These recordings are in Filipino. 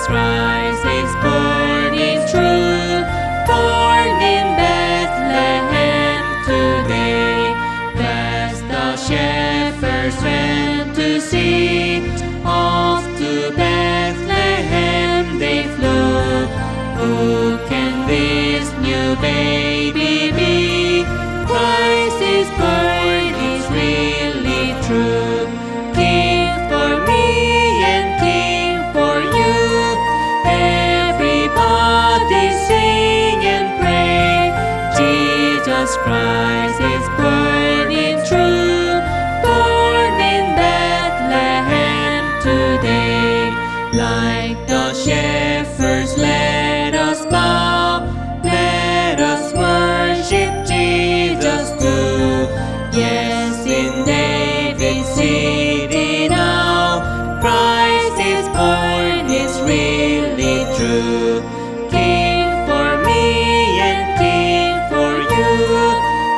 Christ is born in truth, born in Bethlehem today. As the shepherds went to see, off to Bethlehem they flew. Who can this new baby be? Christ is born, it's really true. King for me and King for you. Everybody sing and pray. Jesus Christ is born in truth, born in Bethlehem today. Like the shepherds, let us bow, let us worship Jesus too. Yes, in David's city now, Christ is born, it's really true. King for me and King for you.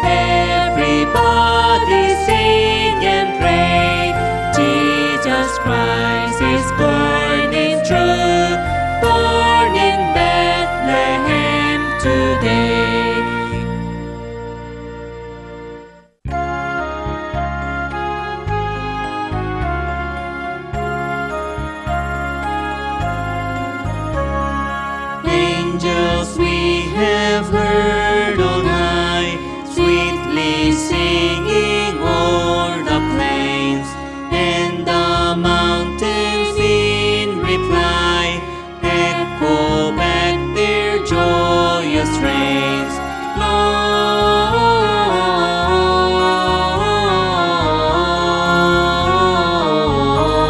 Everybody sing and pray. Jesus Christ is born in truth, born in Bethlehem today. Angels we have heard on high, sweetly singing o'er the plains, and the mountains in reply echo back their joyous strains.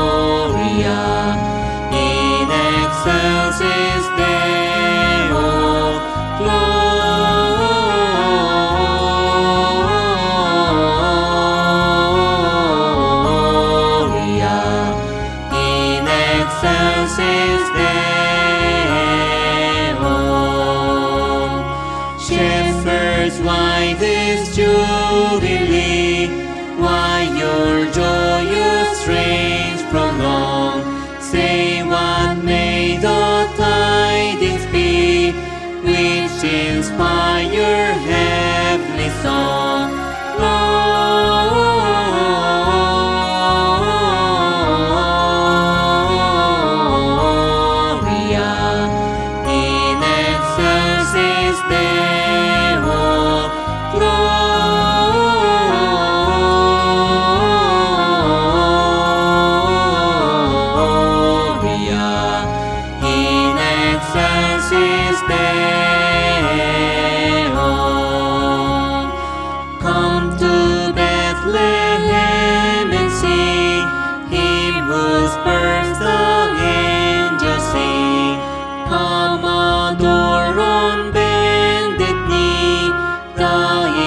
Gloria in excelsis Deo. Gloria in excelsis Deo. Shepherds, why this jubilee? Why your joyous strains prolong? Say, what may the tidings be which inspire heavenly song? Gloria in excelsis Deo. Gloria in excelsis Deo. Come to Bethlehem and see Him whose birth the angels sing. Come adore on bended knee the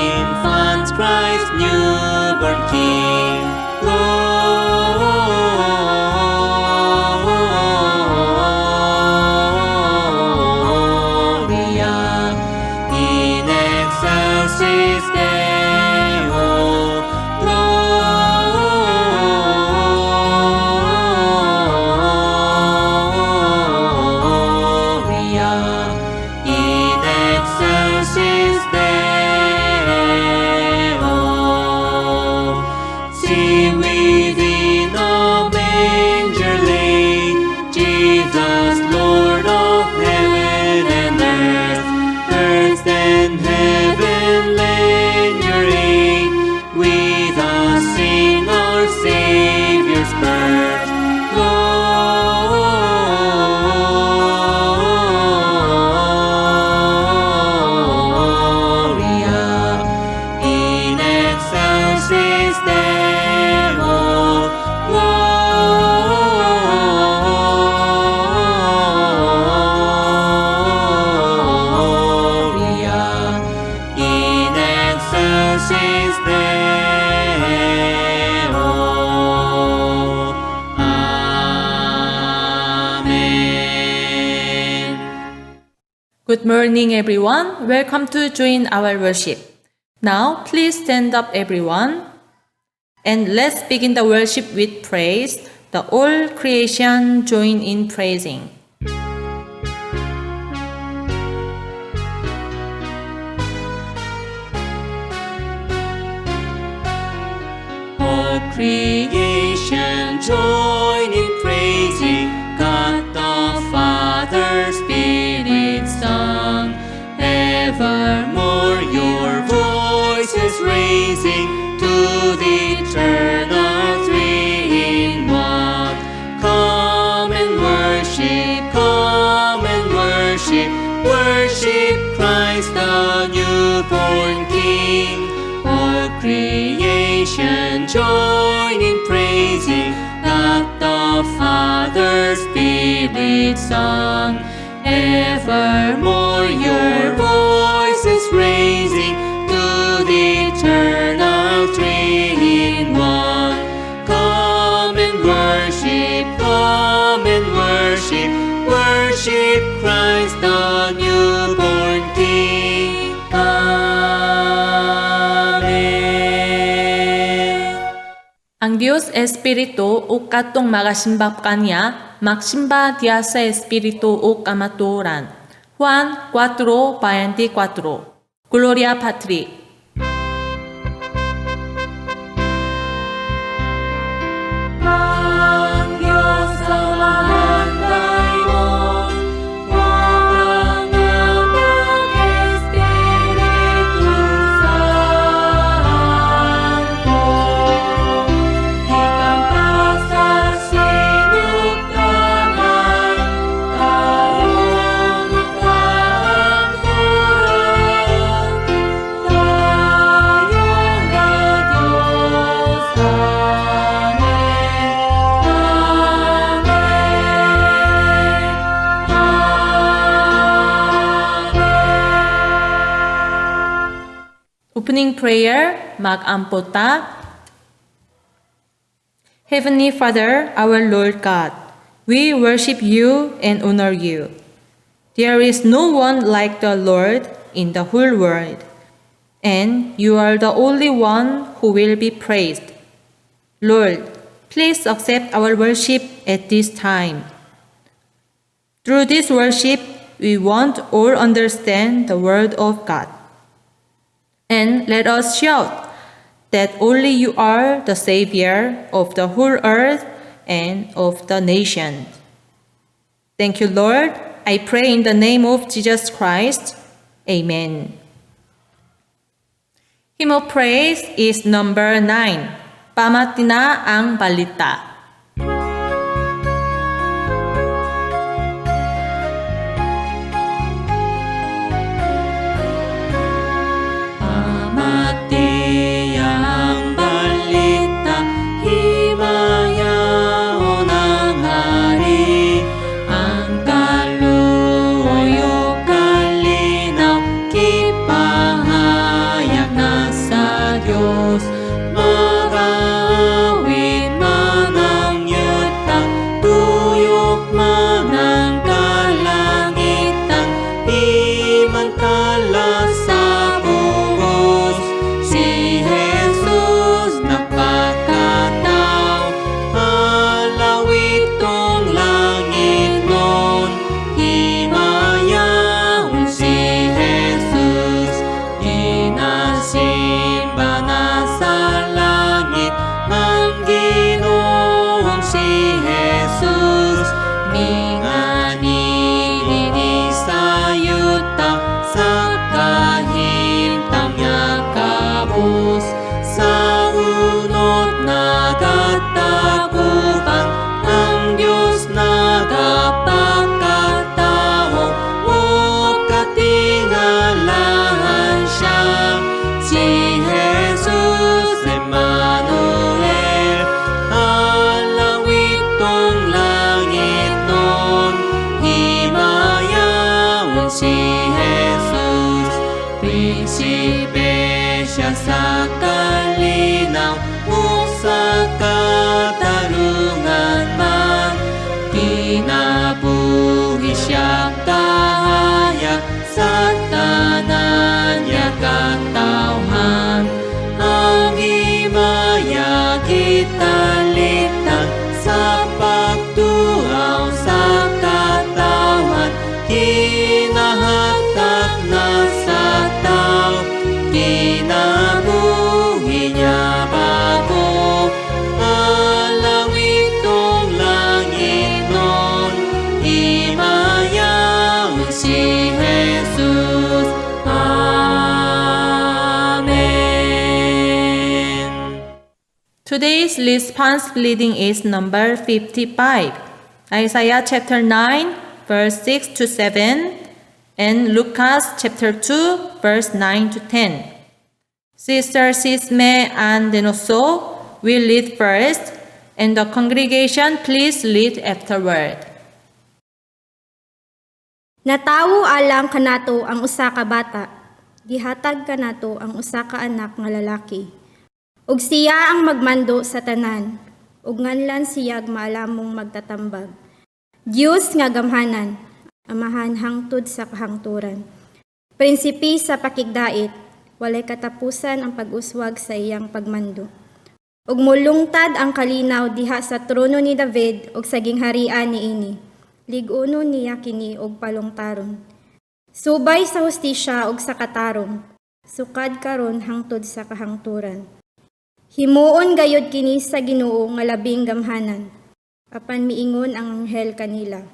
infant Christ, newborn King. Gloria in excelsis Deo. Gloria in excelsis Deo. See, within a manger laid Jesus, Lord of heaven and earth. Earth and heaven lend your aid. With us sing our Savior's birth. Gloria in excelsis Deo. Gloria in excelsis Deo. Amen. Good morning, everyone. Welcome to join our worship. Now, please stand up, everyone. And let's begin the worship with praise. The all creation join in praising. All creation join in praising God the Father, Spirit, Son. Evermore your voices raising to the eternal three-in-one. Come and worship, worship Christ the newborn King. All creation join in praising God the Father, Spirit, Son. Evermore your voices raising to the eternal three-in-one. Come and worship, worship Christ the newborn King. Amen. Ang Diyos Espiritu o katong magasimbap kanya, magsimba dia sa Espiritu o kamaturan. Juan 4:24. Gloria Patri. Opening prayer, mag-ampo ta. Heavenly Father, our Lord God, we worship you and honor you. There is no one like the Lord in the whole world, and you are the only one who will be praised. Lord, please accept our worship at this time. Through this worship, we want all understand the word of God. And let us shout that only you are the Savior of the whole earth and of the nation. Thank you, Lord. I pray in the name of Jesus Christ. Amen. Hymn of praise is number 9. Pamatina ang balita. Prinsipe siya sa kalinaw o sa katarungan man. Kinabuhi siya kahaya sa tanan niya katawhan. Ang himaya kitalitan sa pagtuaw sa katawan. Kinahatak na sa tao, kinabuhi niya bago Today's response reading is number 55, Isaiah chapter 9, verse 6 to 7, and Lucas chapter 2, verse 9 to 10. Sister Sisme and Denoso will read first, and the congregation please read afterward. Natawo alang kanato ang usa ka bata, gihatag kanato ang usa ka anak nga lalaki. Ug siya ang magmando sa tanan, ug nganlan siyag maalamong magtatambag. Dios nga gamhanan, amahan hangtod sa kahangturan. Prinsipi sa pakigdait, walay katapusan ang pag-uswag sa iyang pagmando. Ug mulungtad ang kalinaw diha sa trono ni David ug sa gingharian niini. Lig-uno niya kini og palongtaron. Subay sa hustisya og sa katarong, sukad karon hangtod sa kahangturan. Himuon gayud kini sa Ginoo nga labing gamhanan, apan miingon ang anghel kanila.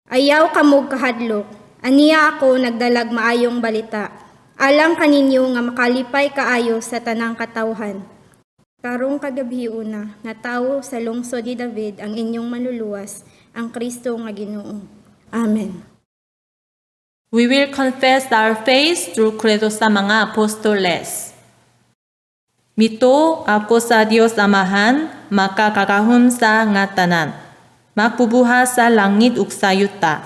Ayaw kamog kahadlok, aniya ako nagdalag maayong balita, alang kaninyo nga makalipay kaayo sa tanang katawhan. Karong kagabi una, natawo sa lungsod ni David ang inyong manluluwas, ang Kristo nga Ginoo. Amen. We will confess our faith through credo sa mga apostoles. Mito ako sa Dios Amahan, makakakahom sa nga tanan, magbubuha sa langit ug sa yuta.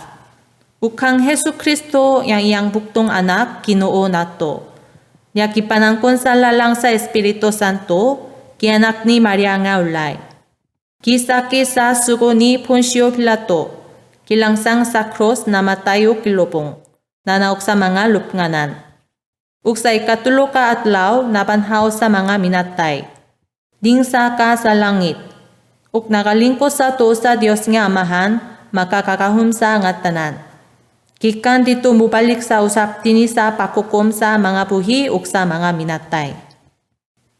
Ukang Hesu Kristo yang iyang buktong anak, Ginoo nato. Nya kipanangkon sa lalang sa Espiritu Santo, kianak ni Maria nga ulay. Kisaki sa sugo ni Poncio Pilato, kilangsang sa cross na matayo kilobong, nanaok sa mga lupnganan. Ug sa ikatulo ka adlaw nabanhaw sa mga minatay. Dingsa ka sa langit. Ug nakalingkod sa to sa Dios nga Amahan, makakakahom sa nga tanan. Kikan dito mubalik sa usap tini sa pakukom sa mga buhi ug sa mga minatay.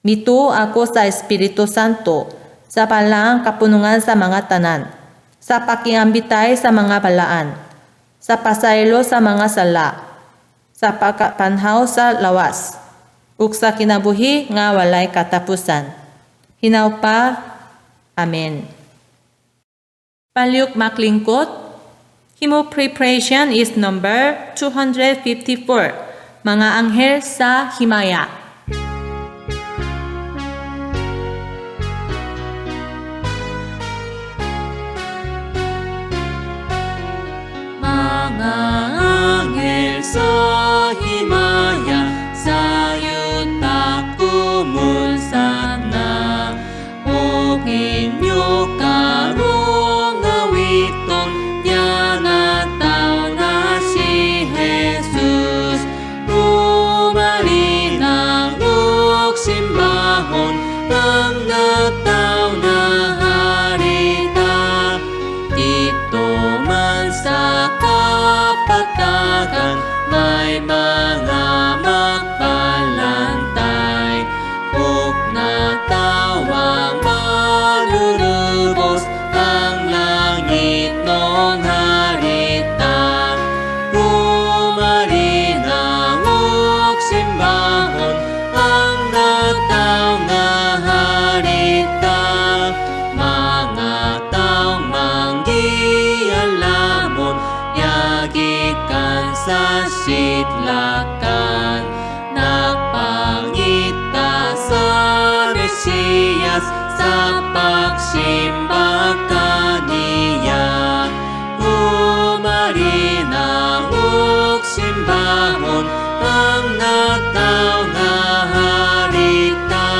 Mito ako sa Espiritu Santo, sa palang kapunungan sa mga tanan, sa pakiambitay sa mga balaan, sa pasaylo sa mga sala, sa pagkapanhaw sa lawas, ug sa kinabuhi nga walay katapusan. Hinaw pa, Amen. Palyuk maklingkot, Hymn preparation is number 254, Mga Anghel sa Himaya. Mga anghel sa himaya, sa yuta kumulsan na. O inyo karong awiton, yan ataw na si Jesus. Rumarin ang simbahon, ang nataw na harita. Dito man sa kapatagan, may mga magbalantay. Ug natawang malulubos ang langit nung harita. Rumarin ang simbahon, ang nataw nga harita. Mga taong manggialamon, yagikan sa sidlakan. Nagpangita sa Mesiyas, sa pagsimba kaniya. Rumarin ang simbahon, ang nataw nga harita.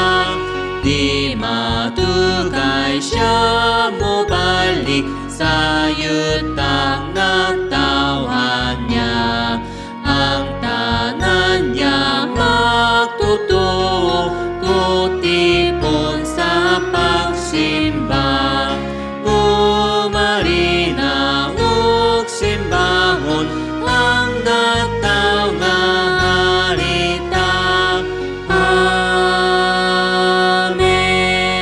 Di matugay siya mobalik sa yutang natawhan niya. Ang tanan niya magtutuo, tutipon sa pagsimba. Rumarin ang simbahon, ang nataw nga harita. Amen.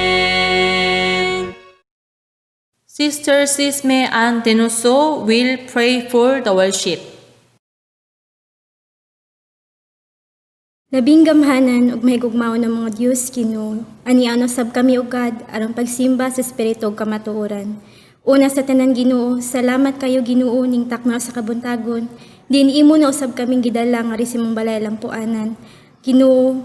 Sister Sisme and Denoso will pray for the worship. Labing gamhanan ug mahigugmao ng mga Dios Ginoo. Ani ano sab kami ugad aron pagsimba sa espiritu ug kamatuoran. Una sa tanan Ginoo, salamat kayo Ginoo ning takna sa kabuntagon. Din imo na usab kaming gidala nga resimong balay lang puanan. Ginoo,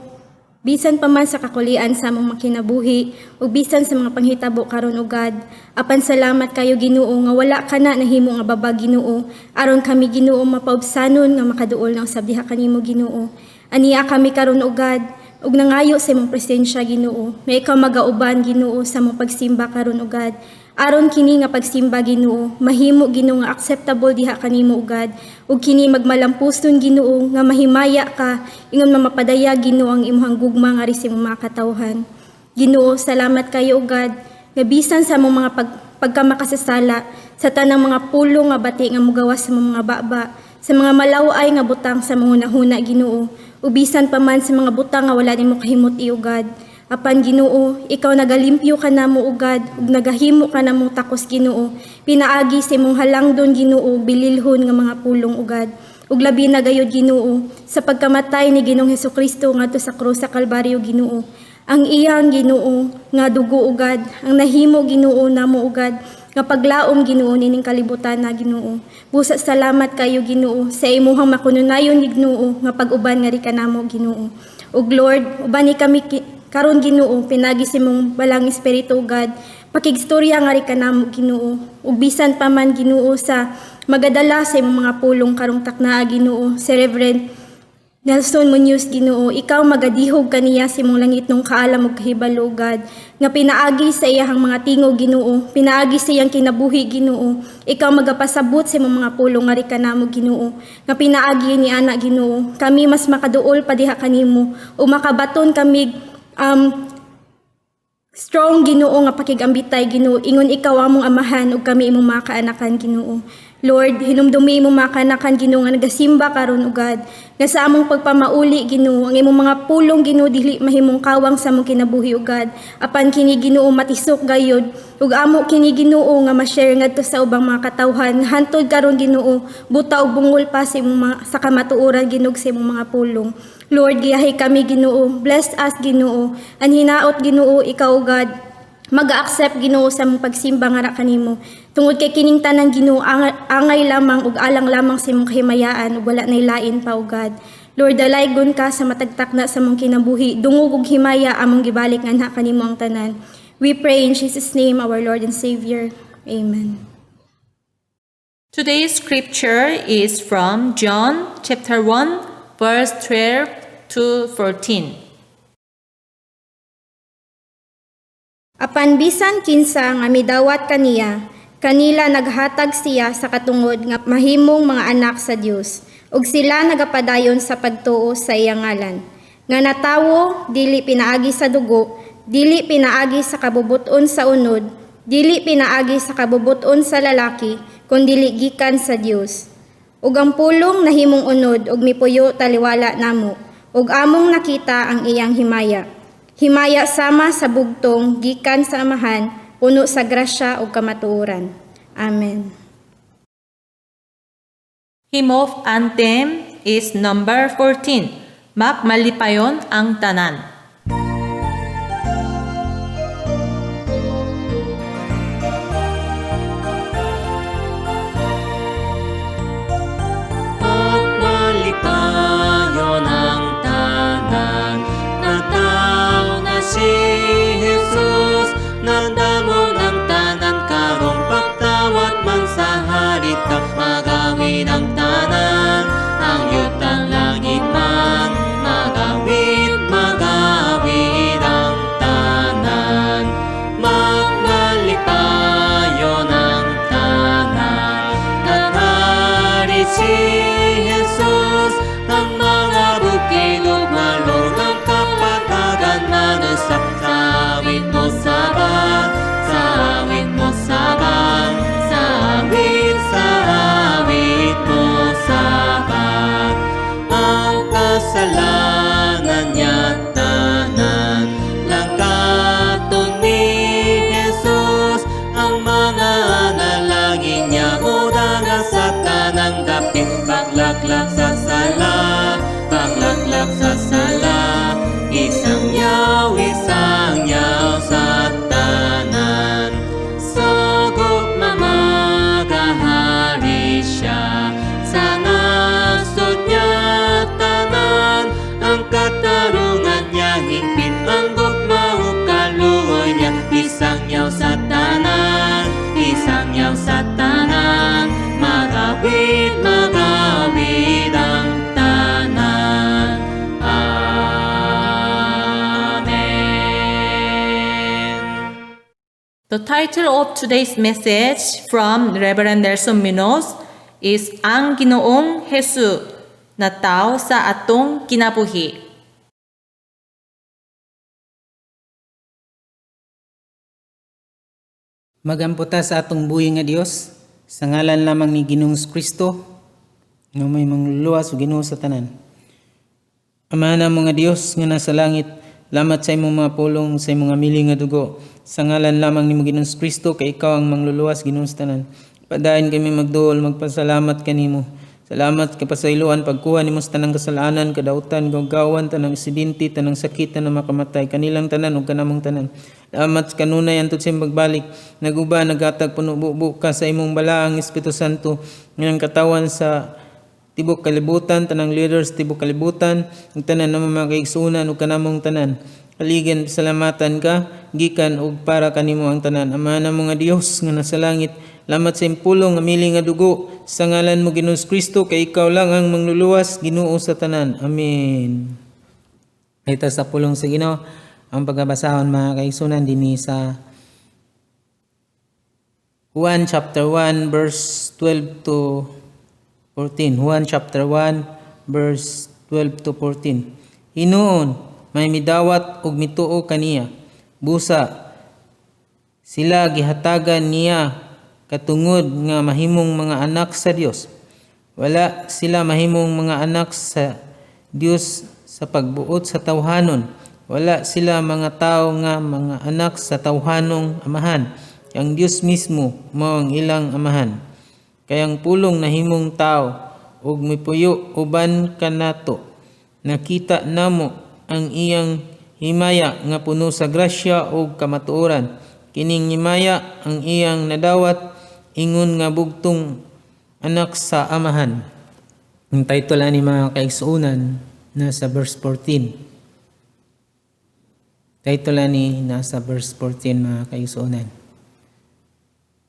bisan pa man sa kakulian sa among makinabuhi ug bisan sa mga panghitabo karon ugad, apan salamat kayo Ginoo nga wala kana nahimo nga babag Ginoo aron kami Ginoo mapaubsanon nga makaduol na usab diha kanimo Ginoo. Aniya kami karon ugad ug nangayo sa imong presensya Ginoo. May ikaw magauban Ginoo sa among pagsimba karon ugad. Aron kini nga pagsimba Ginoo, mahimo Ginoo nga acceptable diha kanimo ugad. Ug kini magmalampuson Ginoo nga mahimaya ka ingon mamapadaya Ginoo ang imong gugma nga ri mga katawhan. Ginoo, salamat kayo ugad nga bisan sa among mga pagkamakasasala sa tanang mga pulong nga bati nga mugawas sa mga baba, sa mga malaway nga butang sa mga hunahuna Ginoo. Ubisan pa man sa mga butang nga wala nimo kahimuti ugad. Apan Ginoo, ikaw nagalimpyo ka namo ugad ug nagahimo ka namo takos Ginoo. Pinaagi sa imong halangdon Ginoo bililhon nga mga pulong ugad. Ug labi na gayud Ginoo sa pagkamatay ni Ginoong Hesukristo ngadto sa krus sa Kalbaryo Ginoo. Ang iyang Ginoo nga dugo ugad, ang nahimo Ginoo namo ugad nga paglaom Ginoo nining kalibutan na Ginoo. Busa salamat kayo Ginoo sa imuhang makununayon Ginoo nga pag-uban nga ri kanamo Ginoo. Ug Lord, uban ni kami karon Ginoo pinagi sa imong balang espiritu ugad. Pakigstorya nga ri kanamo Ginoo. Ug bisan pa man Ginoo sa magadala sa imong mga pulong karong taknaa Ginoo, si Reverend Nelson Munoz Ginoo, ikaw magadihog kaniya sa imong langit nung kaalam ug kahibalo ugad nga pinaagi sa iyang mga tingog Ginoo, pinaagi sa iyang kinabuhi Ginoo. Ikaw magapasabot sa imong mga pulong nga ri kanamo Ginoo, nga pinaagi ni ana Ginoo. Kami mas makaduol pa diha kanimo o makabaton kami strong Ginoo nga pakigambitay Ginoo, ingon ikaw among amahan ug kami imong mga kaanakan Ginoo. Lord, hinumdumi imong mga kaanakan Ginoo nga nagasimba karon ugad. Nga sa among pagpamauli Ginoo, ang imong mga pulong Ginoo dili mahimong kawang sa among kinabuhi ugad. Apan kini Ginoo matisok gayud ug amo kini Ginoo nga ma-share ngadto sa ubang mga katawhan. Hantod karon Ginoo, buta ug bungol pa sa imong mga sa kamatuoran Ginoo sa imong mga pulong. Lord, giyahay kami Ginoo. Bless us Ginoo. Anhinaot Ginoo ikaw ugad. Mag-accept Ginoo sa mong pagsimba nga ra kanimo. Tungod kay kining tanan Ginoo angay lamang ug alang lamang sa imong kahimayaan ug wala nay lain pa ugad. Lord, dalaygon ka sa matagtak na sa mong kinabuhi. Dungog ug himaya among gibalik nganha kanimo ang tanan. We pray in Jesus name, our Lord and Savior. Amen. Today's scripture is from John chapter 1 verse 12 to 14. Apan bisan kinsa nga midawat kaniya, kanila naghatag siya sa katungod nga mahimong mga anak sa Dios, ug sila nagapadayon sa pagtuo sa iyang ngalan. Nga natawo, dili pinaagi sa dugo, dili pinaagi sa kabubuton sa unod, dili pinaagi sa kabubuton sa lalaki, kundi gikan sa Dios. Ug ang pulong nahimong unod ug mipuyo taliwala namo, ug among nakita ang iyang himaya. Himaya sama sa bugtong, gikan sa amahan, puno sa grasya ug kamatuoran. Amen. Hymn of Anthem is number 14. Malipayon ang tanan. At malipayon ang tanan, nataw na si Jesus, nandamo ng tanan karong pagtawat man sa harita, magawin ang tanan, ang yutang langit man, magawit The title of today's message from Reverend Nelson Munoz is Ang Ginoong Hesu na tao sa atong kinabuhi. Magamputa sa atong buhi nga Dios sa ngalan lamang ni Ginoong Kristo nga may mangluluwas o Ginoo sa tanan. Amahan na mga Dios nga nasa langit, lamat sa imong mga pulong sa imong amili nga dugo. Sa ngalan lamang ni Ginoong Kristo kay ikaw ang mangluluwas Ginoo sa tanan. Padayon kami magduol, magpasalamat kanimo. Salamat ka pasayloan pagkuha nimo sa tanang kasalanan, kadautan, gawgawan, tanang aksidente, tanang sakit, tanang makamatay, kanilang tanan ug kanamong tanan. Salamat kanunay antud sa pagbalik. Naguba nagatag puno bubo ka sa imong balaang Espiritu Santo ngayong katawan sa tibok kalibutan, tanang leaders tibok kalibutan, ug tanan na mga kaigsunan ug kanamong tanan. Kaligan salamatan ka gikan ug para kanimo ang tanan. Amahan mo nga Dios nga nasa langit, lamat sa impulong nga mili nga dugo sa ngalan mo Ginoong Kristo kay ikaw lang ang mangluluwas Ginoo sa tanan. Amen. Ito sa pulong sa Ginoo ang pagbabasahon mga kaigsunan dinhi sa Juan chapter 1 verse 12 to 14. Juan chapter 1 verse 12 to 14. Hinuon may midawat ug mituo kaniya. Busa sila gihatagan niya katungod nga mahimong mga anak sa Dios. Wala sila mahimong mga anak sa Dios sa pagbuot sa tawhanon. Wala sila mga tao nga mga anak sa tawhanong amahan. Ang Dios mismo mao ang ilang amahan. Kayang pulong nahimong tao ug mipuyo uban kanato. Nakita namo ang iyang himaya nga puno sa grasya ug kamatuoran. Kining himaya ang iyang nadawat ingon nga bugtong anak sa amahan. Ang title ani mga kaigsuonan nasa verse 14. Title ani nasa verse 14 mga kaigsuonan.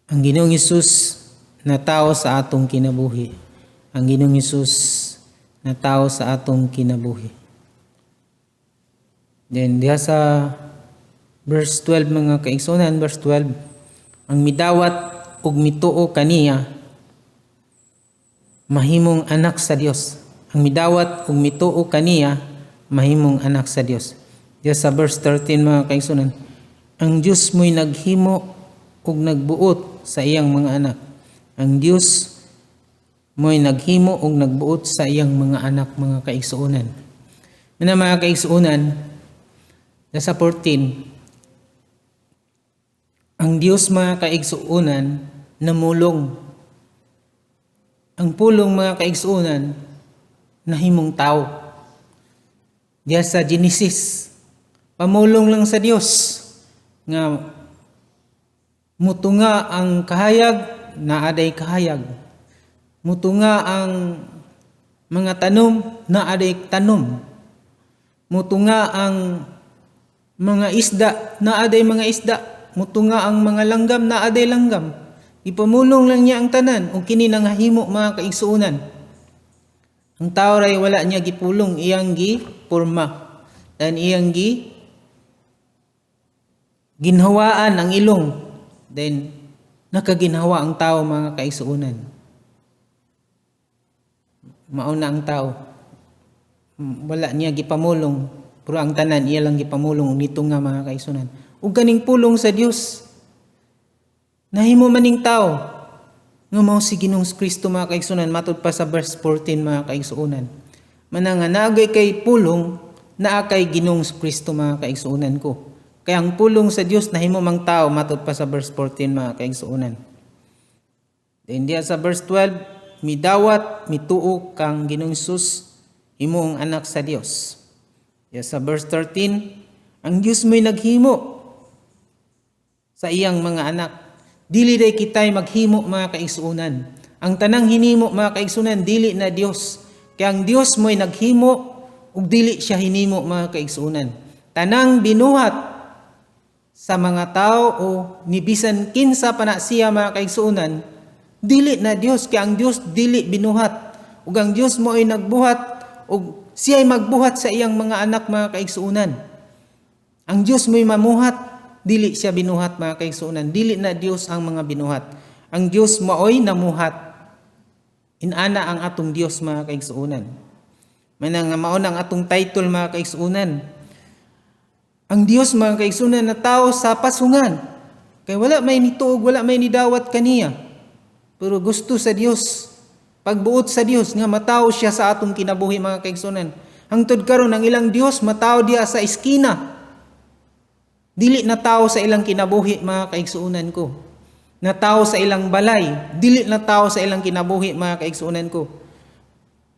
Ang Ginoong Hesus na tao sa atong kinabuhi. Ang Ginoong Hesus na tao sa atong kinabuhi. Then diha sa verse 12 mga kaigsuonan, verse 12, ang midawat ug mituo kaniya mahimong anak sa Dios. Ang midawat ug mituo kaniya mahimong anak sa Dios. Diya sa verse 13 mga kaigsuonan, ang Dios mo'y naghimo ug nagbuot sa iyang mga anak. Ang Dios mo'y naghimo ug nagbuot sa iyang mga anak mga kaigsuonan. Mga kaigsuonan, sa 14, ang Dios mga kaigsuonan namulong. Ang pulong mga kaigsuonan nahimong tao. Diya sa Genesis, pamulong lang sa Dios nga mutunga ang kahayag naaday kahayag. Mutunga ang mga tanom naaday tanom. Mutunga ang mga isda naaday mga isda. Mutunga ang mga langgam naaday langgam. Ipamulong lang niya ang tanan o kini nang himo mga kaigsuonan. Ang tao ray wala niya gipulong, iyang gipurma. Dan iyang ginhawaan ang ilong. Then nakaginhawa ang tao mga kaigsuonan. Mauna ang tao. Wala niya gipamulong, pero ang tanan iya lang gipamulong nito nga mga kaigsuonan. Ug kaning pulong sa Dios nahimo maning tao nga mao si Ginoong Kristo mga kaigsuonan matud pa sa verse 14 mga kaigsuonan. Mananga naagay kay pulong naa kay Ginoong Kristo mga kaigsuonan ko. Kaya ang pulong sa Dios nahimo mang tao matud pa sa verse 14 mga kaigsuonan. Then diya sa verse 12, midawat mituo kang Ginoong Hesus himong anak sa Dios. Diya sa verse 13, ang Dios mo'y naghimo sa iyang mga anak. Dili day kitay maghimo mga kaigsuonan. Ang tanang hinimo mga kaigsuonan dili na Dios. Kaya ang Dios mo'y naghimo ug dili siya hinimo mga kaigsuonan. Tanang binuhat sa mga tao o nibisan kinsa pa na siya mga kaigsuonan, dili na Dios. Kaya ang Dios dili binuhat. Ug ang Dios mo'y nagbuhat ug siya'y magbuhat sa iyang mga anak mga kaigsuonan. Ang Dios mo'y mamuhat dili siya binuhat mga kaigsuonan. Dili na Dios ang mga binuhat. Ang Dios maoy namuhat. Inana ang atong Dios mga kaigsuonan. Manang mao ang atong title mga kaigsuonan. Ang Dios mga kaigsuonan na tao sa pasungan. Kay wala may nituog, wala may nidawat kaniya. Pero gusto sa Dios, pagbuot sa Dios nga mataw siya sa atong kinabuhi mga kaigsuonan. Hangtod karon ang ilang Dios mataw diya sa iskina. Dili na tao sa ilang kinabuhi mga kaigsuonan ko. Na tao sa ilang balay, dili na tao sa ilang kinabuhi mga kaigsuonan ko.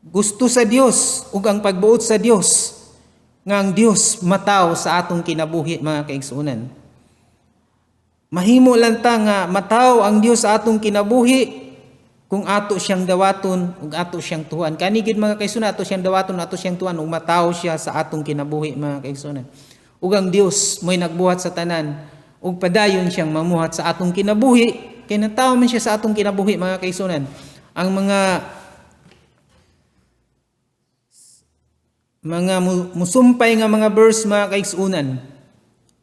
Gusto sa Dios ug ang pagbuot sa Dios nga ang Dios mataw sa atong kinabuhi mga kaigsuonan. Mahimo lang ta nga mataw ang Dios sa atong kinabuhi kung ato siyang dawaton ug ato siyang tuhan. Kani gid mga kaigsuonan, ato siyang dawaton, ato siyang tuhan ug mataw siya sa atong kinabuhi mga kaigsuonan. Ug ang Dios mo'y nagbuhat sa tanan ug padayon siyang mamuhat sa atong kinabuhi kay nataw man siya sa atong kinabuhi mga kaigsuonan. Ang mga musumpay nga mga verse mga kaigsuonan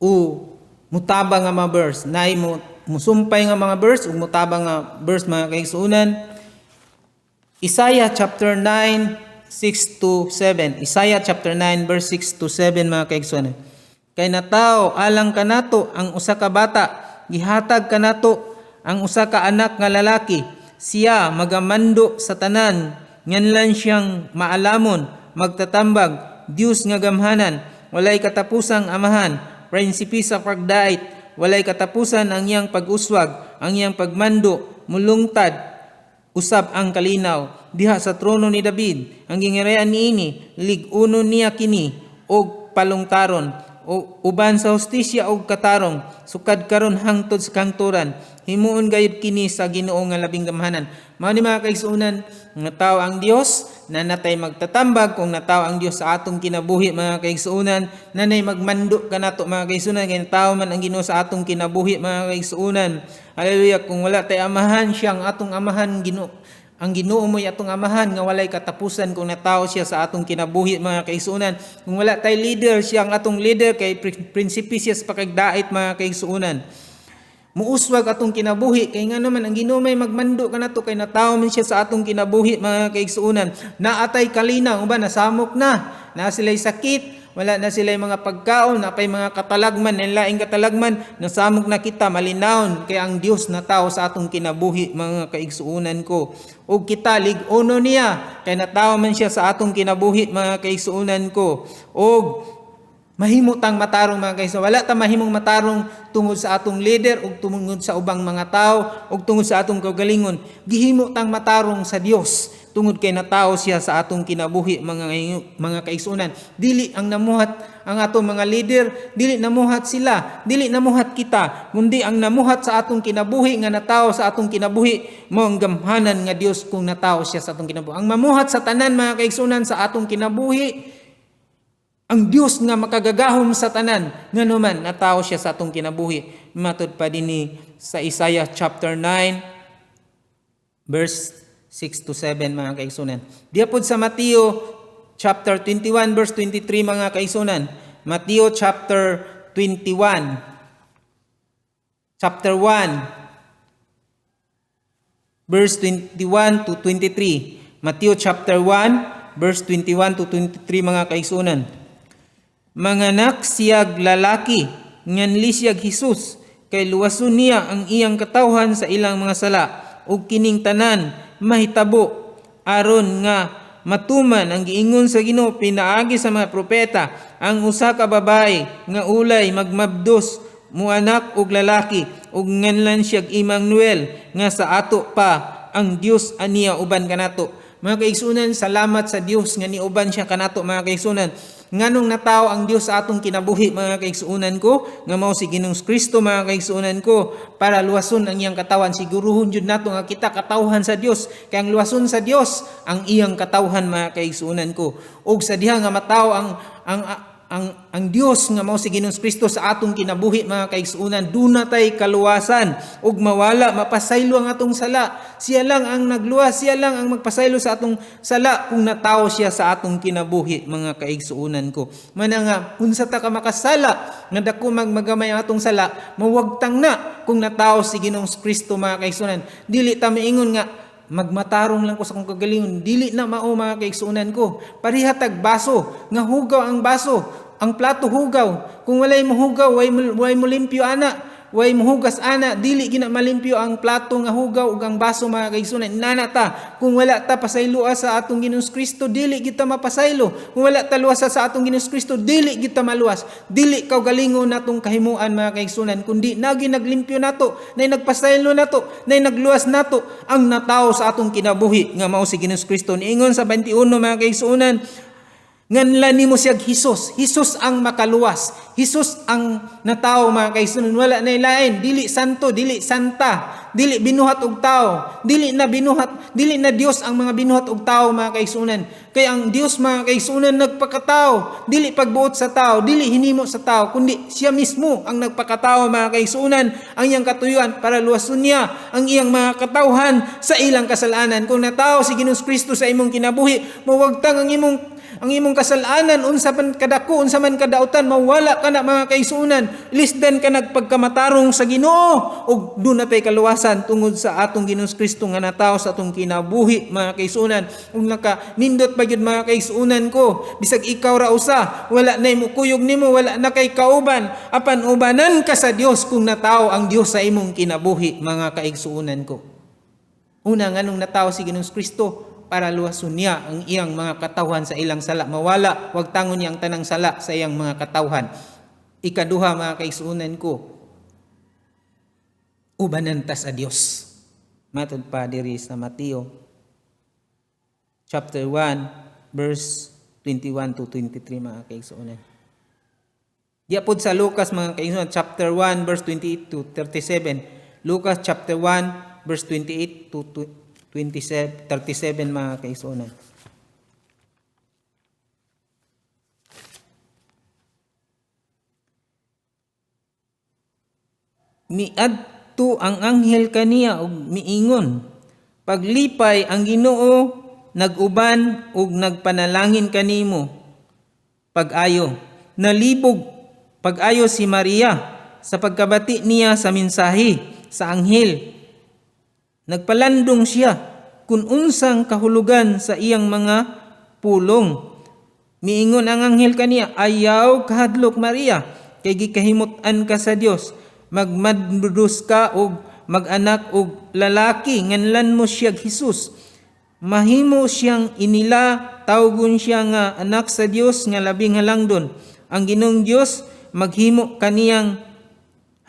o mutabang nga mga verse nay musumpay nga mga verse ug mutabang nga verse mga kaigsuonan. Isaiah chapter 9 6 to 7. Isaiah chapter 9 verse 6 to 7 mga kaigsuonan. Kay nataw alang kanato ang usa ka bata, gihatag kanato ang usa ka anak nga lalaki. Siya magamando sa tanan, nganlan siyang maalamon, magtatambag, Dios nga gamhanan, walay katapusang amahan, prinsipi sa pagdait, walay katapusan ang iyang pag-uswag, ang iyang pagmando, mulungtad, usab ang kalinaw. Diha sa trono ni David, ang gingirayan niini, lig-uno niya kini, og palungtaron, o uban sa hustisya og katarong, sukad karon hangtod sa kangturan, himuon gayud kini sa Ginoo nga labing gamhanan. Mao ni mga kaigsuonan, nataw ang Dios, na natay magtatambag kung nataw ang Dios sa atong kinabuhi mga kaigsuonan, nanay magmando kanato mga kaigsuonan, kay nataw man ang Ginoo sa atong kinabuhi mga kaigsuonan. Hallelujah. Kung wala tay amahan, siya ang atong amahan, Ginoo. Ang Ginoo mo'y atong amahan nga walay katapusan kung nataw siya sa atong kinabuhi mga kaigsuonan. Kung wala tay leader, siya ang atong leader, kay prinsipi siya sa pakagdait mga kaigsuonan. Muuswag atong kinabuhi kay nga naman ang Ginoo may magmando kanato kay nataw man siya sa atong kinabuhi mga kaigsuonan. Naatay kalinaw uban nasamok na sila'y sakit, wala na sila'y mga pagkaon, napay mga katalagman, laing katalagman, nasamok na kita malinawon kay ang Dios nataw sa atong kinabuhi mga kaigsuonan ko. Ug kita lig-uno niya kay nataw man siya sa atong kinabuhi mga kaigsuonan ko. Ug mahimo tang matarong mga kaigsuonan. Wala ta mahimong matarong tungod sa atong leader ug tungod sa ubang mga tao ug tungod sa atong kagalingon. Gihimo tang matarong sa Dios tungod kay natawo siya sa atong kinabuhi mga kaigsuonan. Dili ang namuhat ang atong mga leader, dili namuhat sila, dili namuhat kita, kundi ang namuhat sa atong kinabuhi nga natawo sa atong kinabuhi mao ang gamhanan nga Dios kung natawo siya sa atong kinabuhi. Ang mamuhat sa tanan mga kaigsuonan sa atong kinabuhi ang Dios nga makagagahom sa tanan nga naman natawo siya sa atong kinabuhi. Matud pa dinhi sa Isaiah chapter 9 verse 6 to 7 mga kaigsuonan. Diya pod sa Mateo chapter 21 verse 23 mga kaigsuonan. Mateo chapter 21 chapter 1 verse 21 to 23. Mateo chapter 1 verse 21 to 23 mga kaigsuonan. Manganak siyag lalaki, nganli siyag Hesus, kay luwason niya ang iyang katawhan sa ilang mga sala, ug kining tanan mahitabo, aron nga matuman ang giingon sa Ginoo pinaagi sa mga propeta, ang usa ka babae nga ulay magmabdos, muanak og lalaki, ug nganlan siyag Emmanuel, nga sa ato pa ang Dios aniya uban kanato. Mga kaigsuonan, salamat sa Dios nga niuban siya kanato mga kaigsuonan. Nganong nataw ang Dios sa atong kinabuhi mga kaigsuonan ko, nga mao si Ginoong Kristo mga kaigsuonan ko, para luwason ang iyang katawan. Siguruhon jud nato nga kita katawhan sa Dios, kay ang luwason sa Dios ang iyang katawhan mga kaigsuonan ko. Ug sa diha nga mataw ang ang Dios nga mao si Ginoong Kristo sa atong kinabuhi mga kaigsuonan, duna tay kaluwasan ug mawala mapasaylo ang atong sala. Siya lang ang nagluwas, siya lang ang magpasaylo sa atong sala kung natawo siya sa atong kinabuhi mga kaigsuonan ko. Mana nga unsa ta ka makasala nga dako magamay ang atong sala, mawagtang na kung natawo si Ginoong Kristo mga kaigsuonan. Dili ta miingon nga magmatarong lang ko sa akong kagalingon, dili na mao mga kaigsuonan ko. Parihatag baso nga hugaw ang baso, ang plato hugaw. Kung walay mo hugaw, way mo limpyo ana, way mo hugas ana, dili gina malimpyo ang plato nga hugaw ug ang baso mga kaigsuonan. Inana ta, kung wala ta pasaylo sa atong Ginoong Kristo, dili kita mapasaylo. Kung wala ta luwas sa atong Ginoong Kristo, dili kita maluwas. Dili kaugalingon natong kahimuan mga kaigsuonan, kundi nagi naglimpyo nato, nay nagpasaylo nato, nay nagluwas nato ang natawo sa atong kinabuhi nga mao si Ginoong Kristo. Niingon sa 21 mga kaigsuonan, nganlan nimo siya Hesus. Hesus ang makaluwas. Hesus ang natawo mga kaigsuonan. Wala na lain, dili santo, dili santa, dili binuhat og tao, dili na Dios ang mga binuhat og tao mga kaigsuonan. Kaya ang Dios mga kaigsuonan nagpakatao, dili pagbuot sa tao, dili hinimo sa tao, kundi siya mismo ang nagpakatao mga kaigsuonan. Ang iyang katuyuan para luwason niya ang iyang mga katawhan sa ilang kasalanan. Kung natawo si Ginoong Kristo sa imong kinabuhi, mawagtang ang imong kasalanan, unsa man kadako, unsa man kadautan, mawala ka na mga kaigsuonan. Lisdan ka nagpagkamatarong sa Ginoo ug doon na tay kaluwasan tungod sa atong Ginoong Kristo nga natawo sa atong kinabuhi mga kaigsuonan. Ug nindot pa gyud mga kaigsuonan ko, bisag ikaw ra usa, wala nay mukuyog nimo, wala na kay kauban, apan ubanan ka sa Dios kung natawo ang Dios sa imong kinabuhi mga kaigsuonan ko. Una nganong natawo si Ginoong Kristo para luwason niya ang iyang mga katawhan sa ilang sala. Mawala, wag tangon niya ang tanang sala sa iyang mga katawhan. Ikaduha mga kaigsuonan ko, ubanan ta sa Dios. Matod pa diri sa Mateo chapter 1 verse 21 to 23 mga kaigsuonan. Diya pod sa Lucas mga kaigsuonan chapter 1 verse 28 to 37. Lucas chapter 1 verse 28 to 37 mga kaigsuonan. Miadto ang anghel kaniya og miingon, paglipay ang Ginoo naguban ug nagpanalangin kanimo. Pag-ayo, nalibog pag-ayo si Maria sa pagkabati niya sa mensahe sa anghel. Nagpalandong siya kung unsang kahulugan sa iyang mga pulong. Miingon ang anghel kaniya, ayaw kahadlok Maria, kay gikahimut-an ka sa Dios. Magmadudus ka og mag-anak og lalaki, nganlan mo siya Hesus. Mahimo siyang inila, tawgon siya nga anak sa Dios nga labing halangdon. Ang Ginoong Dios maghimo kaniyang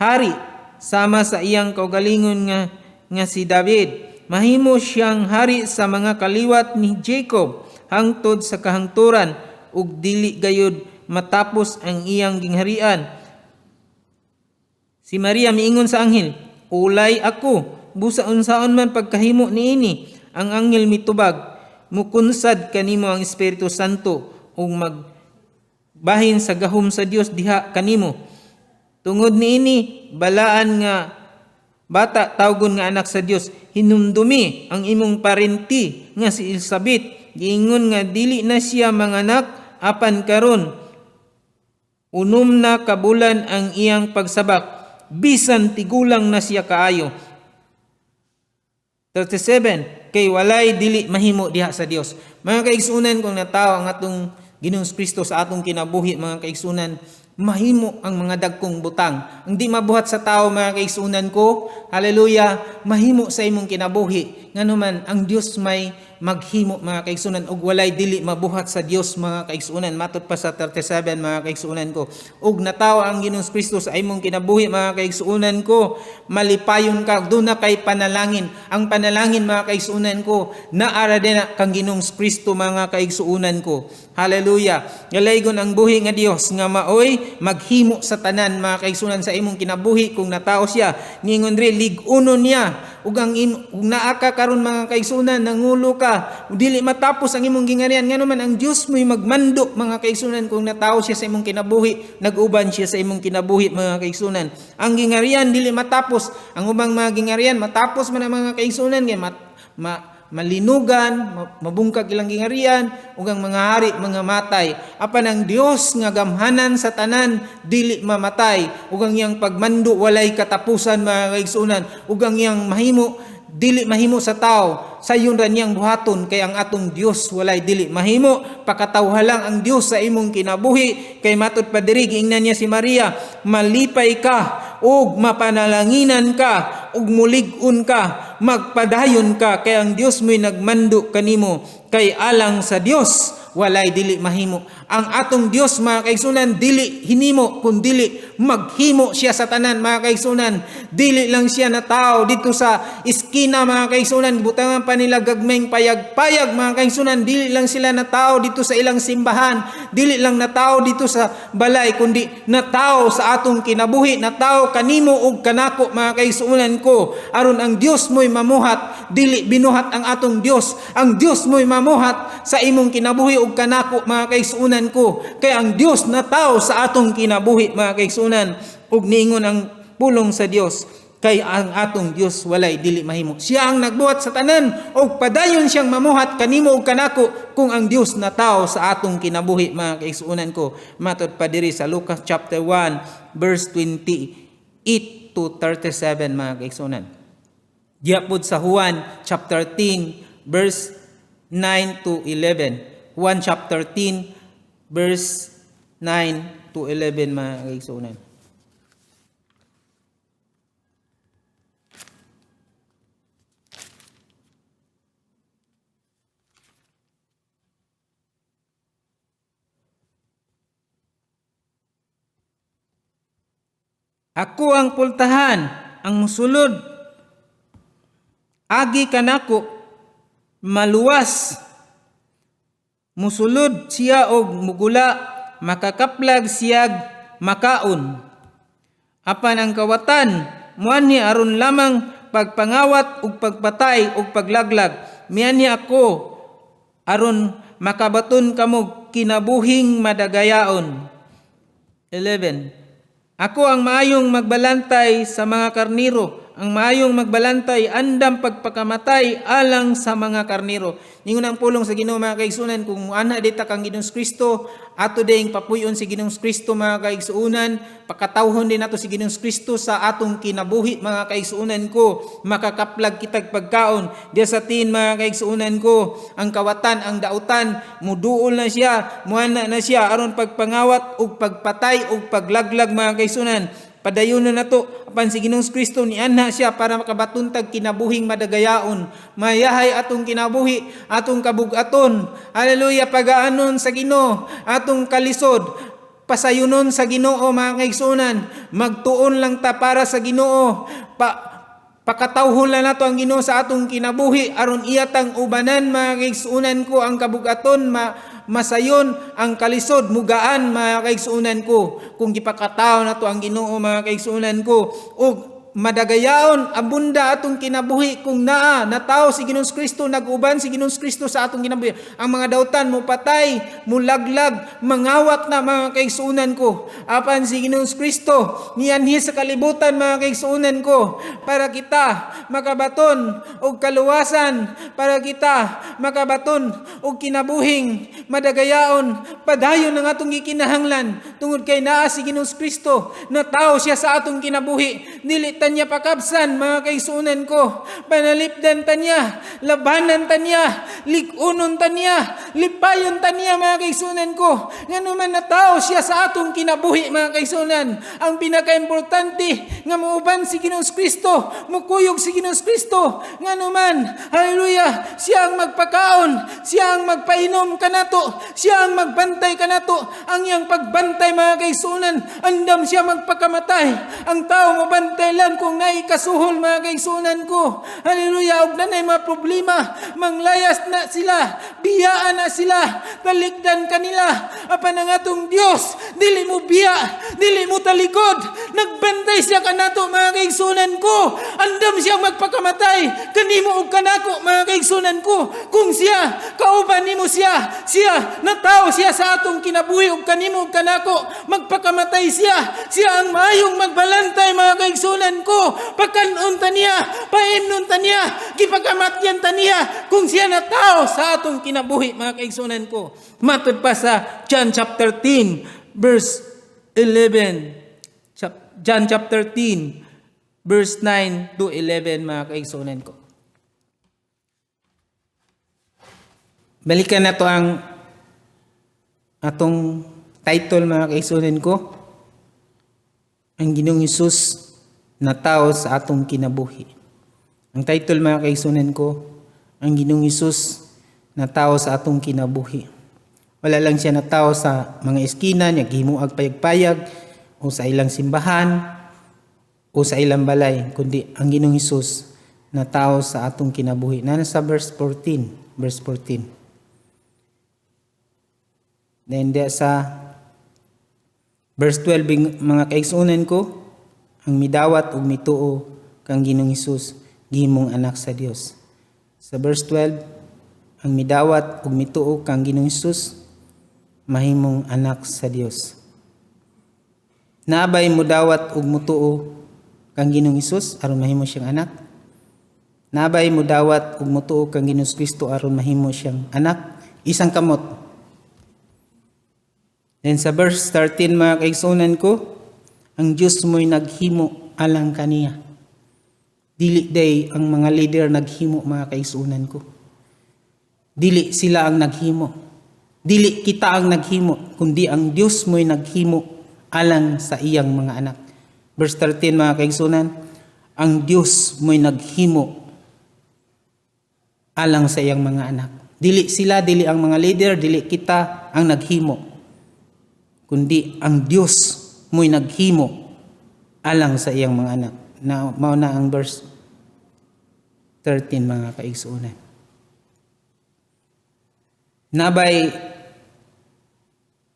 hari sama sa iyang kaugalingon nga si David. Mahimo siyang hari sa mga kaliwat ni Jacob hangtod sa kahangturan ug dili gayud matapos ang iyang gingharian. Si Maria miingon sa anghel, ulay ako, busa unsaon man pagkahimo niini. Ang anghel mitubag, mukunsad kanimo ang Espiritu Santo ug magbahin sa gahom sa Dios diha kanimo. Tungod niini balaan nga bata tawgon nga anak sa Dios. Hinumdumi ang imong parenti nga si Elizabeth. Giingon nga dili na siya manganak apan karon unom na kabulan ang iyang pagsabak. Bisan tigulang na siya kaayo. 37, kay walay dili mahimo diha sa Dios. Mga kaigsunan, kung natawo ang atong Ginoong Kristo sa atong kinabuhi, mga kaigsunan, mahimo ang mga dagkong butang. Ang di mabuhat sa tao mga kaigsunan ko, hallelujah, mahimo sa imong kinabuhi. Nganuman ang Dios may maghimo mga kaigsunan ug walay dili mabuhat sa Dios mga kaigsunan. Matod pa sa 37 mga kaigsunan ko. Ug natawo ang Ginoong Kristo sa imong kinabuhi mga kaigsunan ko, malipayon ka do na kay panalangin. Ang panalangin mga kaigsunan ko, naara din kang Ginoong Kristo mga kaigsunan ko. Hallelujah. Galaygon ang buhi nga Dios nga maoy maghimo sa tanan mga kaigsunan sa imong kinabuhi kung natawo siya. Ningon ri lig-unon niya ug naa ka karon mga kaigsunan, nangulo ka, dili matapos ang imong gingarian, nganuman ang Dios mo'y magmando mga kaigsunan kung natao siya sa imong kinabuhi, nag-uban siya sa imong kinabuhi mga kaigsunan. Ang gingarian dili matapos, ang ubang mga gingarian matapos man ang mga kaigsunan kay malinugan, mabungkag ilang gingarian, ug ang mga hari, mga matay. Apan ang Dios nga gamhanan sa tanan, dili mamatay, ug ang iyang pagmando walay katapusan mga kaigsunan, ug ang iyang mahimo dili mahimo sa tao, sayon ra niyang buhaton, kay ang atong Dios walay dili mahimo. Pakatawha lang ang Dios sa imong kinabuhi, kay matud pa diri giingnan niya si Maria, malipay ka ug mapanalanginan ka ug mulig-on ka, magpadayon ka, kay ang Dios mo'y nagmando kanimo, kay alang sa Dios walay dili mahimo. Ang atong Dios mga kaigsunan dili hinimo kun dili maghimo siya sa tanan mga kaigsunan. Dili lang siya na tao dito sa iskina mga kaigsunan, butangan pa nila gagmayng payag-payag mga kaigsunan. Dili lang sila na tao dito sa ilang simbahan, dili lang na tao dito sa balay, kundi na tao sa atong kinabuhi, na tao kanimo ug kanako mga kaigsunan ko. Aron ang Dios mo'y mamuhat, dili binuhat ang atong Dios. Ang Dios mo'y mamuhat sa imong kinabuhi ug kanako mga kaigsunan ko, kay ang Dios na tao sa atong kinabuhi mga kaigsunan. Ug niingon ang pulong sa Dios, kay ang atong Dios walay dili mahimo. Siya ang nagbuhat sa tanan ug padayon siyang mamuhat kanimo ug kanako kung ang Dios na tao sa atong kinabuhi mga kaigsunan ko. Matod pa diri sa Lucas chapter 1 verse 28 to 37 mga kaigsunan. Diapod sa Juan chapter 10 verse 9 to 11. 1 chapter 10 verse 9 to 11 mga kaigsunan. Ako ang pultahan, ang musulod agi kanako, maluwas musulod siya og mugula, makakaplag siyag makaon. Apan ang kawatan muanhi aron lamang pagpangawat ug pagpatay ug paglaglag. Mianhi ako aron makabaton kamo kinabuhing madagayaon. 11. Ako ang maayong magbalantay sa mga karniro. Ang maayong magbalantay andam pagpakamatay alang sa mga karniro. Ningon ang pulong sa Ginoo mga kaigsunan, kung ana dita kang Ginoong Kristo, ato ding papuyon si Ginoong Kristo mga kaigsunan, pakatawhon din nato si Ginoong Kristo sa atong kinabuhi mga kaigsunan ko, makakaplag kitag pagkaon. Diya sa tin mga kaigsunan ko, ang kawatan, ang dautan, muduol na siya, muana na siya aron pagpangawat ug pagpatay ug paglaglag mga kaigsunan. Padayon na nato apan si Ginoong Kristo ni anha siya para makabatuntag kinabuhing madagayaon. Mayahay atong kinabuhi, atong kabugaton. Hallelujah, pagaanon sa Ginoo, atong kalisod. Pasayunon sa Ginoo mga kaigsunan. Magtuon lang ta para sa Ginoo. Pakatawhon lang nato ang Ginoo sa atong kinabuhi aron iyatang ubanan mga kaigsunan ko ang kabugaton, masayon ang kalisod, mugaan mga kaigsunan ko. Kung gipakataw nato ang Ginoo mga kaigsunan ko, ug madagayaon abunda atong kinabuhi kung nataw si Ginoong Kristo, nag-uban si Ginoong Kristo sa atong kinabuhi. Ang mga dautan mo patay, mulaglag, mangawat na mga kaigsunan ko. Apan si Ginoong Kristo niyanhi sa kalibutan mga kaigsunan ko para kita makabaton og kaluwasan, para kita makabaton og kinabuhing madagayaon. Padayon ang atong gikinahanglan tungod kay naa si Ginoong Kristo, nataw siya sa atong kinabuhi. Dili tanya pakabsan mga kaigsunan ko, panalipdan tanya, labanan tanya, likunon tanya, lipayon tanya mga kaigsunan ko. Nganuman nataw siya sa atong kinabuhi mga kaigsunan. Ang pinakaimportante nga muuban si Ginoong Kristo, mukuyog si Ginoong Kristo. Nganuman, hallelujah, siya ang magpakaon, siya ang magpainom kanato, siya ang magbantay kanato. Ang iyang pagbantay mga kaigsunan, andam siya magpakamatay. Ang tao mabantay lang tanan kong naikasuhol mga kaigsunan ko. Hallelujah. Og nanay mga problema, manglayas na sila, biyaan na sila, talikdan kanila. Apan ang atong Dios, dili mo biya, dili mo talikod. Nagbantay siya kanato mga kaigsunan ko. Andam siyang magpakamatay kanimo og kanako mga kaigsunan ko. Kung siya kauban nimo siya nataw siya sa atong kinabuhi og kanimo og kanako, magpakamatay siya ang maayong magbalantay mga kaigsunan ko. Pagkanon ta niya, paimnon ta niya, gipagamatyan ta niya kung siya nataw sa atong kinabuhi mga kaigsunan ko. Matod pa sa John chapter 10 verse 11. John chapter 10 verse 9 to 11 mga kaigsunan ko. Balikan na to ang atong title mga kaigsunan ko. Ang Ginoong Hesus na tao sa atong kinabuhi. Ang title mga kaigsunan ko, ang Ginoong Hesus na tao sa atong kinabuhi. Wala lang siya na tao sa mga eskina, naghimuag payag-payag, o sa ilang simbahan, o sa ilang balay, kundi ang Ginoong Hesus na tao sa atong kinabuhi. Nasa verse 14. Then sa verse 12, mga kaigsunan ko, ang midawat ug mituo kang Ginoong Hesus, gihimong anak sa Dios. Sa verse 12, ang midawat ug mituo kang Ginoong Hesus, mahimong anak sa Dios. Naabay mo dawat ug mutuo kang Ginoong Hesus aron mahimo siyang anak. Naabay mo dawat ug mutuo kang Ginoong Kristo aron mahimo siyang anak. Isang kamot. Then sa verse 13 mga kaigsunan ko, ang Diyos mo'y naghimo alang kaniya. Dili day ang mga leader naghimo mga kaigsunan ko. Dili sila ang naghimo. Dili kita ang naghimo, kundi ang Diyos mo'y naghimo alang sa iyang mga anak. Verse 13 mga kaigsunan, ang Diyos mo'y naghimo alang sa iyang mga anak. Dili sila, dili ang mga leader, dili kita ang naghimo, kundi ang Diyos mo'y naghimo alang sa iyang mga anak. Na mao na ang verse 13 mga kaigsunan. Nabay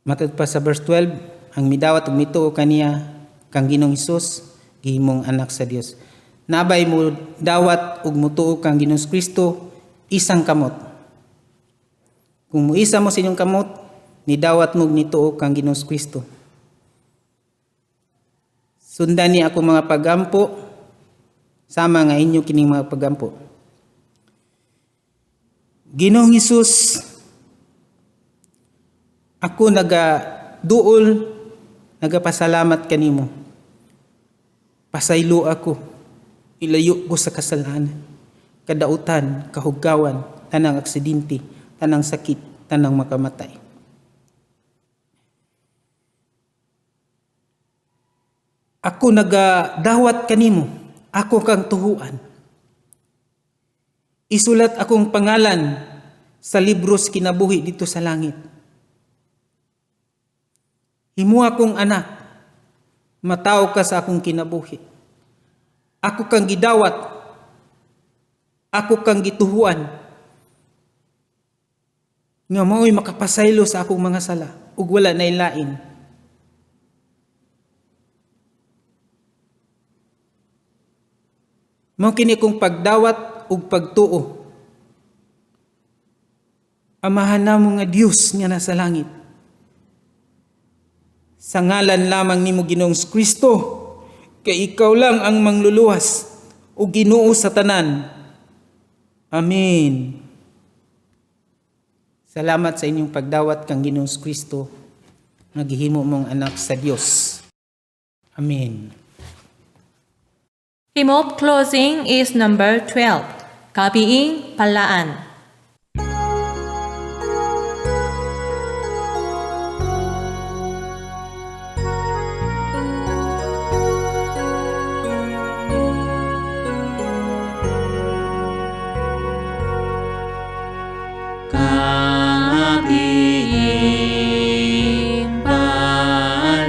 matod pa sa verse 12, ang midawat ug mituo kaniya kang Ginoong Hesus, gihimong anak sa Dios. Nabay mo dawat ug mutuo kang Ginoong Kristo, isang kamot. Kung muisa mo sa inyong kamot, nidawat mo nituo kang Ginoong Kristo. Sundan ni ako mga pagampo, sama nga inyo kining mga pagampo. Ginoong Hesus, ako nagaduol, nagapasalamat kanimo. Pasaylo ako, ilayo ko sa kasalanan, kadautan, kahugawan, tanang aksidente, tanang sakit, tanang makamatay. Ako nagadawat kanimo, ako kang tuhuan. Isulat akong pangalan sa libros kinabuhi dito sa langit. Himo akong anak, mataw ka sa akong kinabuhi. Ako kang gidawat, ako kang gituhuan, nga mao'y makapasaylo sa akong mga sala, ug wala na ilain. Mao kini kong pagdawat ug pagtuo. Amahan namo nga Dios nga nasa langit. Sa ngalan lamang nimo Ginoong Kristo, kay ikaw lang ang mangluluwas o Ginoo sa tanan. Amen. Salamat sa inyong pagdawat kang Ginoong Kristo, naghihimo mong anak sa Dios. Amen. Hymn of closing is number 12, Gabiing Palaan. Kabiing balaan,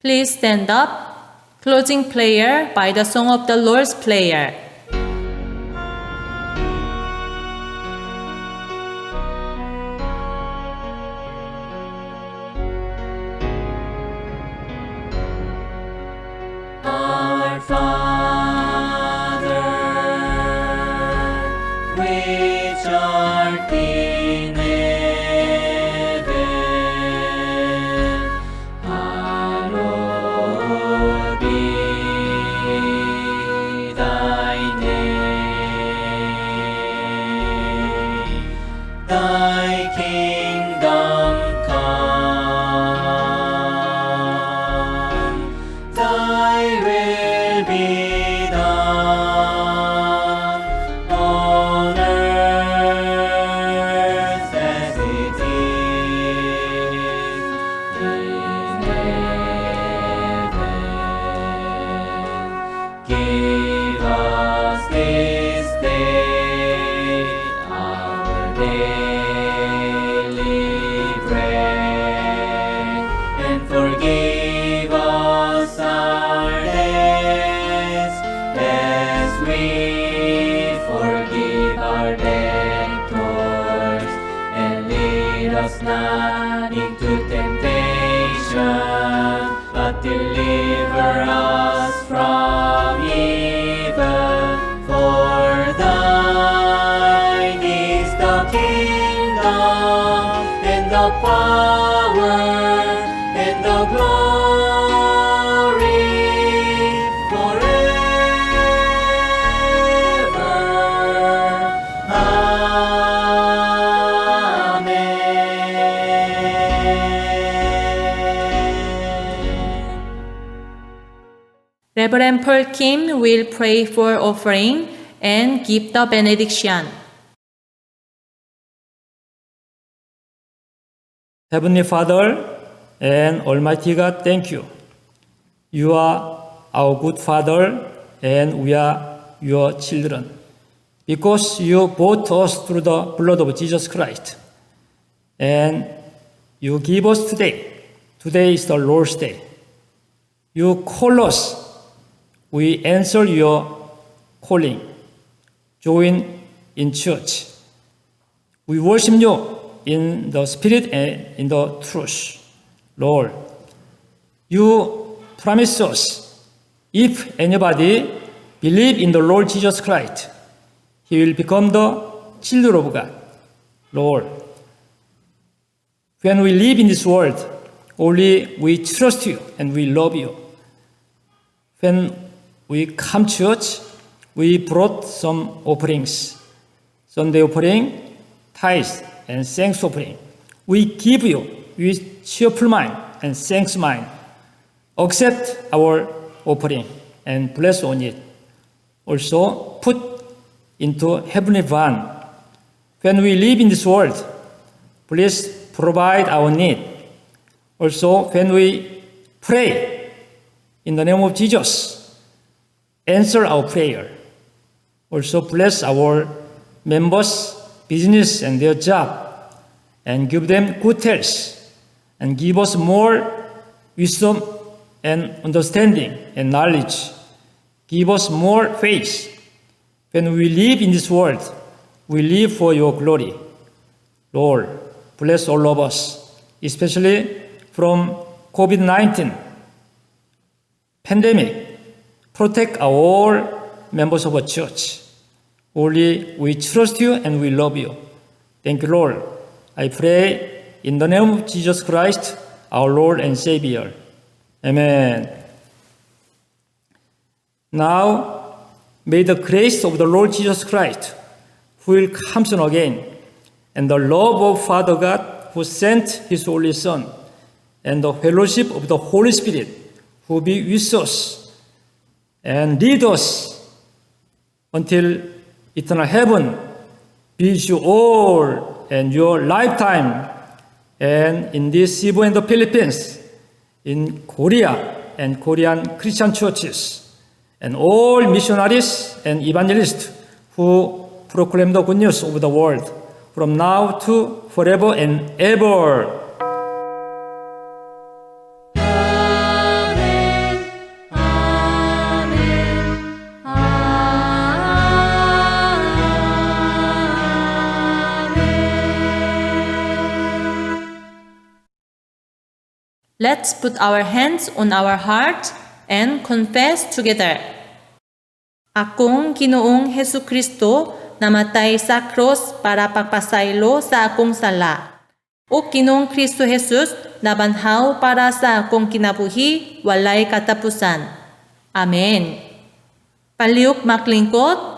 Please stand up. Closing prayer by the Song of the Lord's Prayer. Our Father, which art in heaven, hallowed be thy name. Thy kingdom come, thy will be done on earth as it is in heaven. Give us this day our daily bread, and forgive us our debts as we forgive our debtors. And lead us not into temptation, but deliver us from evil. For thine is the kingdom, and the power, and the glory forever. Amen. Reverend Paul Kim will pray for offering and give the benediction. Heavenly Father and Almighty God, thank you. You are our good Father, and we are your children. Because you bought us through the blood of Jesus Christ. And you give us today. Today is the Lord's Day. You call us. We answer your calling. Join in church. We worship you in the Spirit and in the truth. Lord, you promise us, if anybody believe in the Lord Jesus Christ, he will become the children of God. Lord, when we live in this world, only we trust you and we love you. When we come to church, we brought some offerings. Sunday offering, tithes, and thanks offering. We give you with cheerful mind and thanks mind. Accept our offering and bless on it. Also, put into heavenly van. When we live in this world, please provide our need. Also, when we pray in the name of Jesus, answer our prayer. Also, bless our members' business and their job, and give them good health, and give us more wisdom and understanding and knowledge. Give us more faith. When we live in this world, we live for your glory. Lord, bless all of us, especially from COVID-19 pandemic. Protect all members of our church. Only we trust you and we love you. Thank you, Lord. I pray in the name of Jesus Christ, our Lord and Savior. Amen. Now, may the grace of the Lord Jesus Christ, who will come soon again, and the love of Father God, who sent his only Son, and the fellowship of the Holy Spirit, who will be with us and lead us until eternal heaven, be with you all and your lifetime, and in this Cebu and the Philippines, in Korea and Korean Christian churches, and all missionaries and evangelists who proclaim the good news of the world, from now to forever and ever. Amen. Let's put our hands on our heart and confess together. Akong Ginoong Hesus Kristo namatay sa cross para pagpasaylo sa akong sala. O Ginoong Kristo Jesus nabanhaw para sa akong kinabuhi walay katapusan. Amen. Palihog maklingkot,